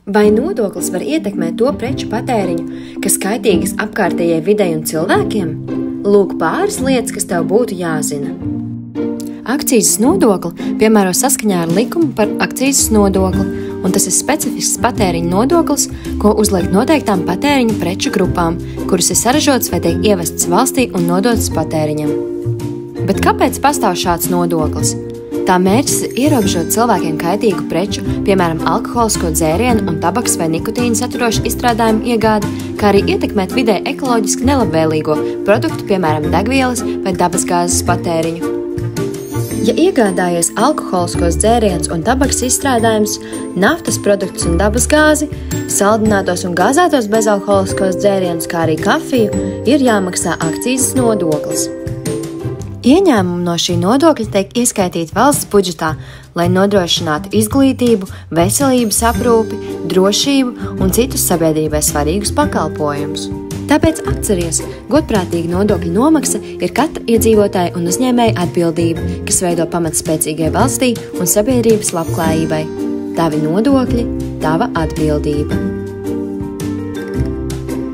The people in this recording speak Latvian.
Vai nodoklis var ietekmēt to preču patēriņu, kas kaitīgas apkārtējai videi un cilvēkiem? Lūk pāris lietas, kas tev būtu jāzina. Akcīzes nodokli piemēro saskaņā ar likumu par akcīzes nodokli, un tas ir specifisks patēriņa nodoklis, ko uzliek noteiktām patēriņa preču grupām, kuras ir saražotas vai tiek ievestas valstī un nodotas patēriņam. Bet kāpēc pastāv šāds nodoklis? Tā mērķis ir ierobežot cilvēkiem kaitīgu preču, piemēram, alkoholisko dzērienu un tabaks vai nikotīnu saturošu izstrādājumu iegādi, kā arī ietekmēt vidē ekoloģiski nelabvēlīgo produktu, piemēram, degvielas vai dabasgāzes patēriņu. Ja iegādājies alkoholiskos dzērienus un tabaks izstrādājumus, naftas produktus un dabasgāzi, saldinātos un gāzētos bezalkoholiskos dzērienus, kā arī kafiju, ir jāmaksā akcīzes nodoklis. Ieņēmumi no šī nodokļa tiek ieskaitīti valsts budžetā, lai nodrošinātu izglītību, veselības aprūpi, drošību un citus sabiedrībai svarīgus pakalpojumus. Tāpēc atceries, godprātīga nodokļu nomaksa ir katra iedzīvotāja un uzņēmēja atbildība, kas veido pamatu spēcīgai valstī un sabiedrības labklājībai. Tavi nodokļi, tava atbildība.